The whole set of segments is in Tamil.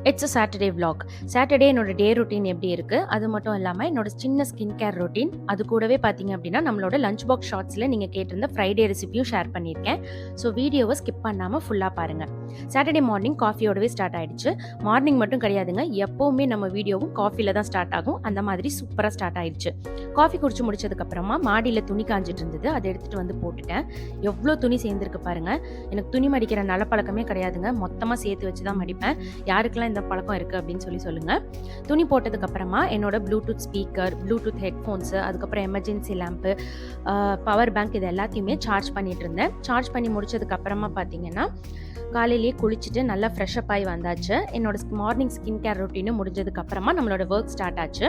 It's a Saturday vlog. Saturday என்னோட டே ரொட்டீன் எப்படி இருக்கு, அது மட்டும் இல்லாமல் என்னோட சின்ன ஸ்கின் கேர் ரொட்டீன், அது கூடவே பார்த்தீங்க அப்படின்னா நம்மளோட லஞ்ச் பாக்ஸ் ஷார்ட்ஸில் நீங்கள் கேட்டிருந்த ஃப்ரைடே ரெசிபியும் ஷேர் பண்ணியிருக்கேன். ஸோ வீடியோவை ஸ்கிப் பண்ணாமல் ஃபுல்லாக பாருங்கள். சாட்டர்டே மார்னிங் காஃபியோடவே ஸ்டார்ட் ஆயிடுச்சு. மார்னிங் மட்டும் கிடையாதுங்க, எப்போவுமே நம்ம வீடியோவும் காஃபியில் தான் ஸ்டார்ட் ஆகும். அந்த மாதிரி சூப்பராக ஸ்டார்ட் ஆயிடுச்சு. காஃபி குடிச்சு முடிச்சதுக்கப்புறமா மாடியில் துணி காஞ்சிட்டு இருந்தது, அதை எடுத்துகிட்டு வந்து போட்டுட்டேன். எவ்வளோ துணி சேர்ந்துருக்கு பாருங்கள். எனக்கு துணி மடிக்கிற நல்ல பழக்கமே கிடையாதுங்க, மொத்தமாக சேர்த்து வச்சு தான் மடிப்பேன். யாருக்கெல்லாம் இந்த பழக்கம் இருக்குது அப்படின்னு சொல்லுங்கள். துணி போட்டதுக்கு அப்புறமா என்னோட ப்ளூடூத் ஸ்பீக்கர், ப்ளூடூத் ஹெட்ஃபோன்ஸு, அதுக்கப்புறம் எமர்ஜென்சி லேம்ப்பு, பவர் பேங்க் இது எல்லாத்தையுமே சார்ஜ் பண்ணிட்டு இருந்தேன். சார்ஜ் பண்ணி முடிச்சதுக்கு அப்புறமா பார்த்தீங்கன்னா காலையிலேயே குளிச்சுட்டு நல்லா ஃப்ரெஷ்அப் ஆகி வந்தாச்சு. என்னோட மார்னிங் ஸ்கின் கேர் ரொட்டீனும் முடிஞ்சதுக்கு அப்புறமா நம்மளோட ஒர்க் ஸ்டார்ட் ஆச்சு.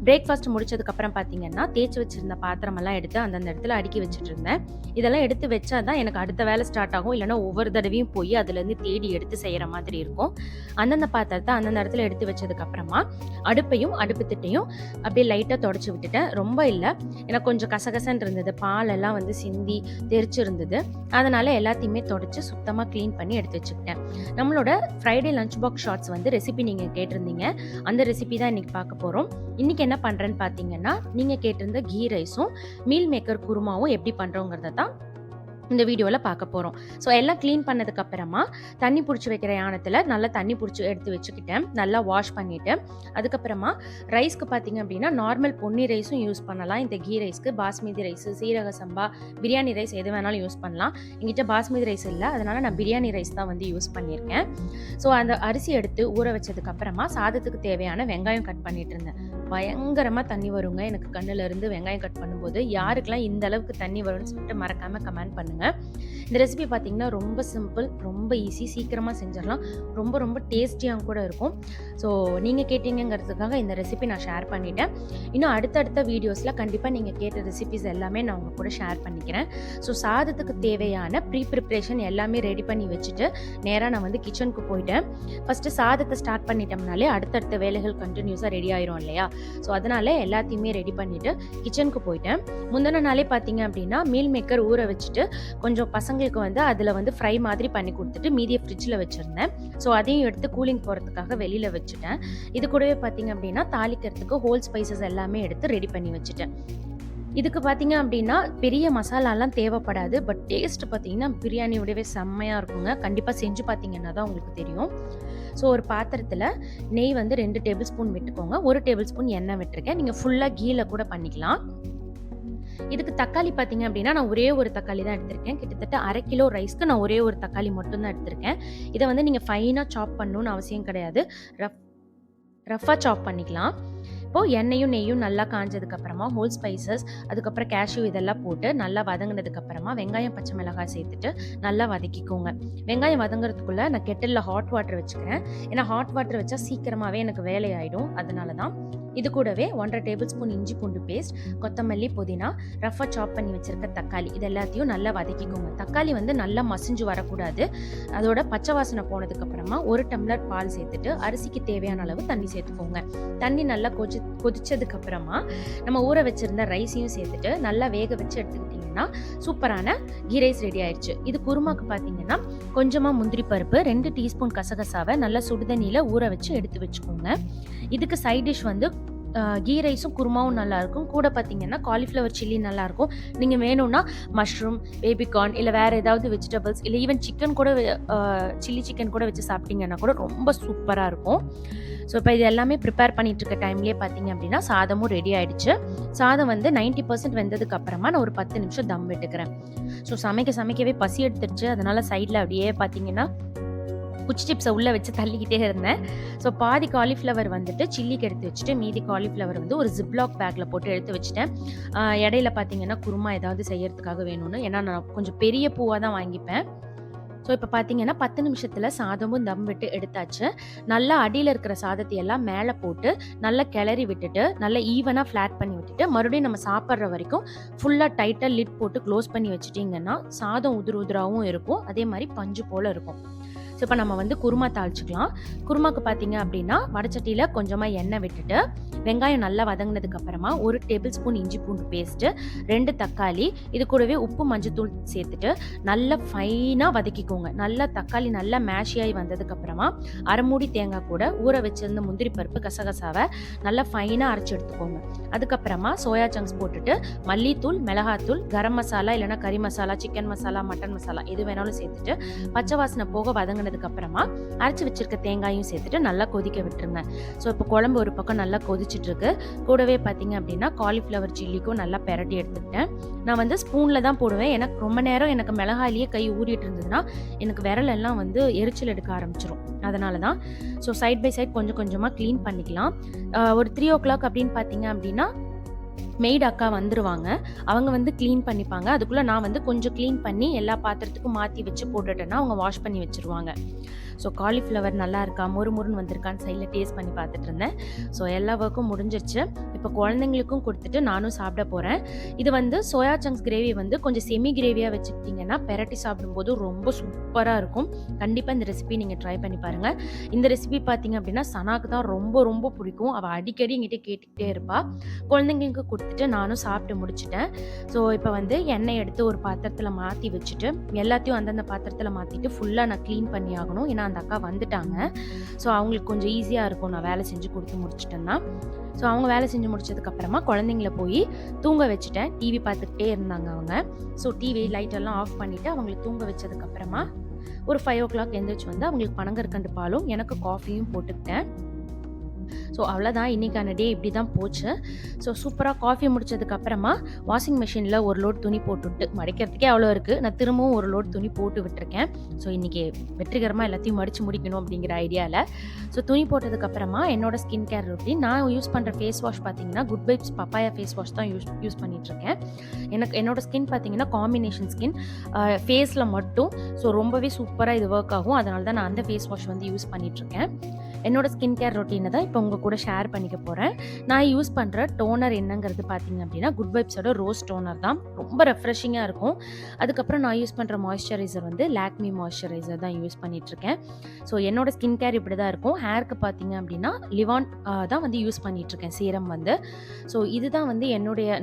பிரேக்ஃபாஸ்ட் முடிச்சதுக்கப்புறம் பார்த்தீங்கன்னா தேய்ச்சி வச்சிருந்த பாத்திரமெல்லாம் எடுத்து அந்தந்த இடத்துல அடுக்கி வச்சுட்டு இருந்தேன். இதெல்லாம் எடுத்து வச்சா தான் எனக்கு அடுத்த வேலை ஸ்டார்ட் ஆகும், இல்லைனா ஒவ்வொரு தடவையும் போய் அதுலேருந்து தேடி எடுத்து செய்கிற மாதிரி இருக்கும். அந்தந்த பாத்திரத்தை அந்தந்த இடத்துல எடுத்து வச்சதுக்கப்புறமா அடுப்பையும் அடுப்பு திட்டையும் அப்படியே லைட்டாக தொடச்சி விட்டுட்டேன். ரொம்ப இல்லை, எனக்கு கொஞ்சம் கசகசன்னு இருந்தது, பால் எல்லாம் வந்து சிந்தி தெரிச்சு இருந்தது. அதனால் எல்லாத்தையுமே தொடச்சி சுத்தமாக க்ளீன் பண்ணி எடுத்து வச்சுக்கிட்டேன். நம்மளோட ஃப்ரைடே லஞ்ச் பாக்ஸ் ஷார்ட்ஸ் வந்து ரெசிபி நீங்கள் கேட்டிருந்தீங்க, அந்த ரெசிபி தான் இன்றைக்கி பார்க்க போகிறோம். இன்றைக்கி என்ன பண்ணுறேன்னு பார்த்தீங்கன்னா, நீங்கள் கேட்டிருந்த கீ ரைஸும் மீல் மேக்கர் குருமாவும் எப்படி பண்ணுறோங்கிறத தான் இந்த வீடியோவில் பார்க்க போகிறோம். ஸோ எல்லாம் க்ளீன் பண்ணதுக்கப்புறமா தண்ணி பிடிச்சி வைக்கிற யானத்தில் நல்லா தண்ணி பிடிச்சி எடுத்து வச்சுக்கிட்டேன். நல்லா வாஷ் பண்ணிவிட்டு அதுக்கப்புறமா ரைஸ்க்கு பார்த்திங்க அப்படின்னா நார்மல் பொன்னி ரைஸும் யூஸ் பண்ணலாம். இந்த கீ ரைஸ்க்கு பாஸ்மதி ரைஸு, சீரக சம்பா, பிரியாணி ரைஸ் எது வேணாலும் யூஸ் பண்ணலாம். எங்கிட்ட பாஸ்மதி ரைஸ் இல்லை, அதனால் நான் பிரியாணி ரைஸ் தான் வந்து யூஸ் பண்ணியிருக்கேன். ஸோ அந்த அரிசி எடுத்து ஊற வச்சதுக்கப்புறமா சாதத்துக்கு தேவையான வெங்காயம் கட் பண்ணிட்டு இருந்தேன். பயங்கரமாக தண்ணி வருங்க எனக்கு கண்ணிலேருந்து வெங்காயம் கட் பண்ணும்போது. யாருக்கெல்லாம் இந்த அளவுக்கு தண்ணி வரும்னு சொல்லிட்டு மறக்காமல் கமெண்ட் பண்ணுங்கள். இந்த ரெசிபி பார்த்தீங்கன்னா ரொம்ப சிம்பிள், ரொம்ப ஈஸி, சீக்கிரமாக செஞ்சிடலாம், ரொம்ப ரொம்ப டேஸ்டியாக கூட இருக்கும். ஸோ நீங்கள் கேட்டீங்கிறதுக்காக இந்த ரெசிபி நான் ஷேர் பண்ணிட்டேன். இன்னும் அடுத்தடுத்த வீடியோஸில் கண்டிப்பாக நீங்கள் கேட்ட ரெசிபிஸ் எல்லாமே நான் உங்கள் கூட ஷேர் பண்ணிக்கிறேன். ஸோ சாதத்துக்கு தேவையான ப்ரிப்ரேஷன் எல்லாமே ரெடி பண்ணி வச்சுட்டு நேராக நான் வந்து கிச்சனுக்கு போயிட்டேன். ஃபஸ்ட்டு சாதத்தை ஸ்டார்ட் பண்ணிட்டோம்னாலே அடுத்தடுத்த வேலைகள் கண்டினியூஸாக ரெடி ஆயிரும் இல்லையா? ஸோ அதனால் எல்லாத்தையுமே ரெடி பண்ணிவிட்டு கிச்சனுக்கு போயிட்டேன். முந்தின நாளே பார்த்தீங்க அப்படின்னா மீல் மேக்கர் ஊற வச்சுட்டு கொஞ்சம் பசங்களுக்கு வந்து அதில் வந்து ஃப்ரை மாதிரி பண்ணி கொடுத்துட்டு மீதியை ஃப்ரிட்ஜில் வச்சுருந்தேன். ஸோ அதையும் எடுத்து கூலிங் போகிறதுக்காக வெளியில் வச்சுட்டேன். இது கூடவே பார்த்தீங்க அப்படின்னா தாளிக்கிறதுக்கு ஹோல் ஸ்பைசஸ் எல்லாமே எடுத்து ரெடி பண்ணி வச்சுட்டேன். இதுக்கு பார்த்தீங்க அப்படின்னா பெரிய மசாலாலாம் தேவைப்படாது, பட் டேஸ்ட் பார்த்தீங்கன்னா பிரியாணியோடவே செம்மையாக இருக்குங்க. கண்டிப்பாக செஞ்சு பார்த்தீங்கன்னா தான் உங்களுக்கு தெரியும். ஸோ ஒரு பாத்திரத்தில் நெய் வந்து 2 டேபிள் ஸ்பூன் விட்டுக்கோங்க, 1 டேபிள் ஸ்பூன் எண்ணெய் விட்டுருக்கேன். நீங்கள் ஃபுல்லாக கீல கூட பண்ணிக்கலாம். இதுக்கு தக்காளி பார்த்தீங்க அப்படின்னா நான் ஒரே ஒரு தக்காளி தான் எடுத்திருக்கேன். கிட்டத்தட்ட 1/2 கிலோ ரைஸ்க்கு நான் ஒரே ஒரு தக்காளி மட்டும் தான் எடுத்திருக்கேன். இதை வந்து நீங்கள் ஃபைனாக சாப் பண்ணணும்னு அவசியம் கிடையாது, ரஃபாக சாப் பண்ணிக்கலாம். இப்போது எண்ணெயும் நெய்யும் நல்லா காஞ்சதுக்கப்புறமா ஹோல் ஸ்பைசஸ், அதுக்கப்புறம் கேஷ்யூ இதெல்லாம் போட்டு நல்லா வதங்கினதுக்கப்புறமா வெங்காயம் பச்சை மிளகாய் சேர்த்துட்டு நல்லா வதக்கிக்கோங்க. வெங்காயம் வதங்குறதுக்குள்ளே நான் கெட்டிலில் ஹாட் வாட்டர் வச்சுக்கிறேன். ஏன்னா ஹாட் வாட்டர் வச்சா சீக்கிரமாகவே எனக்கு வேலையாயிடும், அதனால தான். இது கூடவே 1/2 டேபிள் ஸ்பூன் இஞ்சி பூண்டு பேஸ்ட், கொத்தமல்லி, புதினா, ரஃபாக சாப் பண்ணி வச்சுருக்க தக்காளி, இது எல்லாத்தையும் நல்லா வதக்கிக்கோங்க. தக்காளி வந்து நல்லா மசிஞ்சு வரக்கூடாது. அதோட பச்சை வாசனை போனதுக்கப்புறமா 1 டம்ளர் பால் சேர்த்துட்டு அரிசிக்கு தேவையான அளவு தண்ணி சேர்த்துக்கோங்க. தண்ணி நல்லா கொதிச்சதுக்கப்புறமா நம்ம ஊற வச்சுருந்த ரைஸையும் சேர்த்துட்டு நல்லா வேக வச்சு எடுத்துக்கிட்டிங்கன்னா சூப்பரான கீ ரைஸ் ரெடி ஆயிடுச்சு. இது குருமாக்கு பார்த்தீங்கன்னா கொஞ்சமாக முந்திரி பருப்பு, 2 டீஸ்பூன் கசகசாவை நல்லா சுடுதண்ணியில் ஊற வச்சு எடுத்து வச்சுக்கோங்க. இதுக்கு சைட் டிஷ் வந்து கீ ரைஸும் குருமாவும் நல்லாயிருக்கும். கூட பார்த்தீங்கன்னா காலிஃப்ளவர் சில்லி நல்லாயிருக்கும். நீங்கள் வேணும்னா மஷ்ரூம், பேபிகார்ன், இல்லை வேறு ஏதாவது வெஜிடபிள்ஸ், இல்லை ஈவன் சிக்கன் கூட, சில்லி சிக்கன் கூட வச்சு சாப்பிட்டீங்கன்னா கூட ரொம்ப சூப்பராக இருக்கும். ஸோ இப்போ இது எல்லாமே ப்ரிப்பேர் பண்ணிகிட்டு இருக்க டைம்லேயே பார்த்தீங்க அப்படின்னா சாதமும் ரெடி ஆகிடுச்சு. சாதம் வந்து 90% வெந்ததுக்கு அப்புறமா நான் ஒரு 10 நிமிஷம் தம் விட்டுக்கிறேன். ஸோ சமைக்கவே பசி எடுத்துருச்சு, அதனால் சைடில் அப்படியே பார்த்தீங்கன்னா குச்சி சிப்ஸை உள்ளே வச்சு தள்ளிக்கிட்டே இருந்தேன். ஸோ பாதி காலிஃப்ளவர் வந்துட்டு சில்லிக்கு எடுத்து வச்சுட்டு மீதி காலிஃப்ளவர் வந்து ஒரு ஜிப்லாக் பேக்கில் போட்டு எடுத்து வச்சுட்டேன். இடையில பார்த்தீங்கன்னா குருமா ஏதாவது செய்யறதுக்காக வேணும்னு, ஏன்னா நான் கொஞ்சம் பெரிய பூவாக தான் வாங்கிப்பேன். ஸோ இப்போ பார்த்தீங்கன்னா 10 நிமிஷத்தில் சாதமும் தம் விட்டு எடுத்தாச்சு. நல்லா அடியில் இருக்கிற சாதத்தை எல்லாம் மேலே போட்டு நல்லா கிளறி விட்டுட்டு நல்லா ஈவனாக ஃப்ளாட் பண்ணி விட்டுட்டு மறுபடியும் நம்ம சாப்பிட்ற வரைக்கும் ஃபுல்லாக டைட்டாக லிட் போட்டு க்ளோஸ் பண்ணி வச்சுட்டிங்கன்னா சாதம் உதிராகவும் இருக்கும், அதே மாதிரி பஞ்சு போல் இருக்கும். ஸோ இப்போ நம்ம வந்து குருமா தாளிச்சுக்கலாம். குருமாக்கு பார்த்தீங்க அப்படின்னா வடச்சட்டியில் கொஞ்சமாக எண்ணெய் விட்டுட்டு வெங்காயம் நல்லா வதங்கினதுக்கு அப்புறமா 1 டேபிள் ஸ்பூன் இஞ்சி பூண்டு பேஸ்ட்டு, 2 தக்காளி, இது கூடவே உப்பு மஞ்சத்தூள் சேர்த்துட்டு நல்லா ஃபைனாக வதக்கிக்கோங்க. நல்லா தக்காளி நல்லா மேஷியாகி வந்ததுக்கு அப்புறமா அரை மூடி தேங்காய் கூட ஊற வச்சிருந்த முந்திரி பருப்பு கசகசாவை நல்லா ஃபைனாக அரைச்சி எடுத்துக்கோங்க. அதுக்கப்புறமா சோயா சங்க்ஸ் போட்டுட்டு மல்லித்தூள், மிளகாத்தூள், கரம் மசாலா இல்லைனா கறி மசாலா, சிக்கன் மசாலா, மட்டன் மசாலா எது வேணாலும் சேர்த்துட்டு பச்சை வாசனை போக வதங்கினதுக்கு அப்புறமா அரைச்சி வச்சிருக்க தேங்காயும் சேர்த்துட்டு நல்லா கொதிக்க விட்டுருங்க. ஸோ இப்போ குழம்பு ஒரு பக்கம் நல்லா கொதிச்சுட்டு இருக்கு. கூடவே பார்த்தீங்க அப்படின்னா காலிஃப்ளவர் சில்லிக்கும் நல்லா பெரட்டி எடுத்துக்கிட்டேன். நான் வந்து ஸ்பூனில் தான் போடுவேன். எனக்கு ரொம்ப நேரம் எனக்கு மிளகாயிலேயே கை ஊறிட்டு இருந்ததுன்னா எனக்கு விரல் எல்லாம் வந்து எரிச்சல் எடுக்க ஆரம்பிச்சிடும். அதனால தான் ஸோ சைட் பை சைட் கொஞ்சம் கொஞ்சமாக க்ளீன் பண்ணிக்கலாம். ஒரு 3 o'clock அப்படின்னு பார்த்தீங்க அப்படின்னா மெய்டு அக்கா வந்துருவாங்க. அவங்க வந்து க்ளீன் பண்ணிப்பாங்க. அதுக்குள்ளே நான் வந்து கொஞ்சம் க்ளீன் பண்ணி எல்லா பாத்திரத்துக்கும் மாற்றி வச்சு போட்டுட்டேன்னா அவங்க வாஷ் பண்ணி வச்சுருவாங்க. ஸோ காலிஃப்ளவர் நல்லா இருக்கா, முறுமுறுன்னு வந்திருக்கான்னு சைடில் டேஸ்ட் பண்ணி பார்த்துட்டு இருந்தேன். ஸோ எல்லா ஒர்க்கும் முடிஞ்சிருச்சு. இப்போ குழந்தைங்களுக்கும் கொடுத்துட்டு நானும் சாப்பிட போகிறேன். இது வந்து சோயா சங்க்ஸ் கிரேவி வந்து கொஞ்சம் செமி கிரேவியாக வச்சுக்கிட்டிங்கன்னா பெரட்டி சாப்பிடும்போது ரொம்ப சூப்பராக இருக்கும். கண்டிப்பாக இந்த ரெசிபி நீங்கள் ட்ரை பண்ணி பாருங்கள். இந்த ரெசிபி பார்த்தீங்க அப்படின்னா சனாக்கு தான் ரொம்ப ரொம்ப பிடிக்கும். அவள் அடிக்கடி என்கிட்ட கேட்டுக்கிட்டே இருப்பாள். குழந்தைங்களுக்கு கொடுத்துட்டு நானும் சாப்பிட்டு முடிச்சிட்டேன். ஸோ இப்போ வந்து எண்ணெய் எடுத்து ஒரு பாத்திரத்தில் மாற்றி வச்சுட்டு எல்லாத்தையும் அந்தந்த பாத்திரத்தில் மாற்றிட்டு ஃபுல்லாக நான் க்ளீன் பண்ணி ஆகணும். ஏன்னா அந்த அக்கா வந்துட்டாங்க. ஸோ அவங்களுக்கு கொஞ்சம் ஈஸியாக இருக்கும் நான் வேலை செஞ்சு கொடுத்து முடிச்சிட்டேன்னா. ஸோ அவங்க வேலை செஞ்சு முடிச்சதுக்கப்புறமா குழந்தைங்கள போய் தூங்க வச்சுட்டேன். டிவி பார்த்துக்கிட்டே இருந்தாங்க அவங்க. ஸோ டிவி லைட்டெல்லாம் ஆஃப் பண்ணிவிட்டு அவங்களை தூங்க வச்சதுக்கப்புறமா ஒரு 5 o'clock எழுந்திரிச்சு வந்து அவங்களுக்கு பனங்கற்கண்டு பாலும் எனக்கு காஃபியும் போட்டுக்கிட்டேன். ஸோ அவ்வளோதான், இன்றைக்கான டே இப்படி தான் போச்சு. ஸோ சூப்பராக காஃபி முடிச்சதுக்கப்புறமா வாஷிங் மிஷினில் ஒரு லோட் துணி போட்டுவிட்டு மடிக்கிறதுக்கே அவ்வளோ இருக்குது. நான் திரும்பவும் ஒரு லோட் துணி போட்டு விட்டுருக்கேன். ஸோ இன்றைக்கி வெற்றிகரமாக எல்லாத்தையும் மடித்து முடிக்கணும் அப்படிங்கிற ஐடியாவில். ஸோ துணி போட்டதுக்கப்புறமா என்னோடய ஸ்கின் கேர் ரொட்டீன் நான் யூஸ் பண்ணுற ஃபேஸ் வாஷ் பார்த்தீங்கன்னா good vibes papaya face wash தான் யூஸ் பண்ணிகிட்ருக்கேன். என்னோடய ஸ்கின் பார்த்தீங்கன்னா காம்பினேஷன் ஸ்கின், ஃபேஸில் மட்டும். ஸோ ரொம்பவே சூப்பராக இது ஒர்க் ஆகும். அதனால தான் நான் அந்த ஃபேஸ் வாஷ் வந்து யூஸ் பண்ணிகிட்ருக்கேன். என்னோடய ஸ்கின் கேர் ரொட்டீனை தான் இப்போ உங்கள் கூட ஷேர் பண்ணிக்க போகிறேன். நான் யூஸ் பண்ணுற டோனர் என்னங்கிறது பார்த்தீங்க அப்படின்னா குட் வைப்ஸோட ரோஸ் டோனர் தான். ரொம்ப ரெஃப்ரெஷிங்காக இருக்கும். அதுக்கப்புறம் நான் யூஸ் பண்ணுற மாய்ஸ்சரைசர் வந்து லாக்மி மாய்ஸ்சரைசர் தான் யூஸ் பண்ணிகிட்ருக்கேன். ஸோ என்னோடய ஸ்கின் கேர் இப்படி தான் இருக்கும். ஹேருக்கு பார்த்தீங்க அப்படின்னா லிவான் தான் வந்து யூஸ் பண்ணிகிட்ருக்கேன் சீரம் வந்து. ஸோ இதுதான் வந்து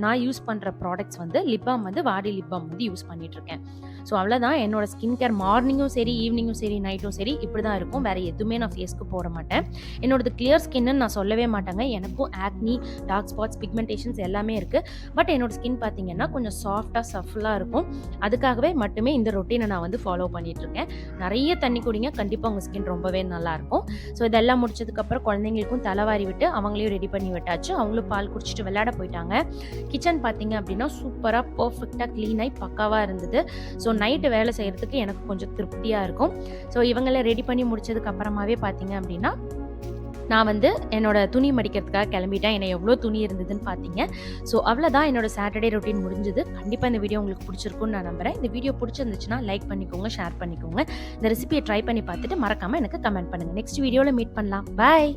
நான் யூஸ் பண்ணுற ப்ராடக்ட்ஸ் வந்து லிப்பாம் வந்து வாடி லிப்பாம் வந்து யூஸ் பண்ணிகிட்ருக்கேன். ஸோ அவ்வளோதான், என்னோடய ஸ்கின் கேர் மார்னிங்கும் சரி, ஈவினிங்கும் சரி, நைட்டும் சரி இப்படி தான் இருக்கும். வேறு எதுவுமே நான் ஃபேஸ்க்கு போட மாட்டேன். என்னோடது கிளியர் ஸ்கின்னு நான் சொல்லவே மாட்டாங்க. எனக்கும் ஆக்னி, டார்க் ஸ்பாட்ஸ், பிக்மெண்டேஷன்ஸ் எல்லாமே இருக்குது. பட் என்னோட ஸ்கின் பார்த்தீங்கன்னா கொஞ்சம் சாஃப்டாக சஃபலாக இருக்கும். அதுக்காகவே மட்டுமே இந்த ரொட்டீனை நான் வந்து ஃபாலோ பண்ணிகிட்ருக்கேன். நிறைய தண்ணி குடிங்க, கண்டிப்பாக உங்கள் ஸ்கின் ரொம்பவே நல்லாயிருக்கும். ஸோ இதெல்லாம் முடிச்சதுக்கப்புறம் குழந்தைங்களுக்கும் தலைவாரி விட்டு அவங்களையும் ரெடி பண்ணி விட்டாச்சு. அவங்களும் பால் குடிச்சிட்டு விளையாட போயிட்டாங்க. கிச்சன் பார்த்தீங்க அப்படின்னா சூப்பராக பர்ஃபெக்டாக க்ளீனாகி பக்காவாக இருந்தது. ஸோ நைட்டு வேலை செய்கிறதுக்கு எனக்கு கொஞ்சம் திருப்தியாக இருக்கும். ஸோ இவங்களை ரெடி பண்ணி முடிச்சதுக்கு அப்புறமாவே பார்த்தீங்க அப்படின்னா நான் வந்து என்னோட துணி மடிக்கிறதுக்காக கிளம்பிட்டேன். என்னை எவ்வளோ துணி இருந்ததுன்னு பார்த்தீங்க. ஸோ அவ்வளோதான், என்னோட சாட்டர்டே ரொட்டீன் முடிஞ்சது. கண்டிப்பாக இந்த வீடியோ உங்களுக்கு பிடிச்சிருக்குன்னு நான் நம்புகிறேன். இந்த வீடியோ பிடிச்சிருந்துச்சுன்னா லைக் பண்ணிக்கோங்க, ஷேர் பண்ணிக்கோங்க. இந்த ரெசிபியை ட்ரை பண்ணி பார்த்துட்டு மறக்காமல் எனக்கு கமெண்ட் பண்ணுங்கள். நெக்ஸ்ட் வீடியோவில் மீட் பண்ணலாம். பாய்.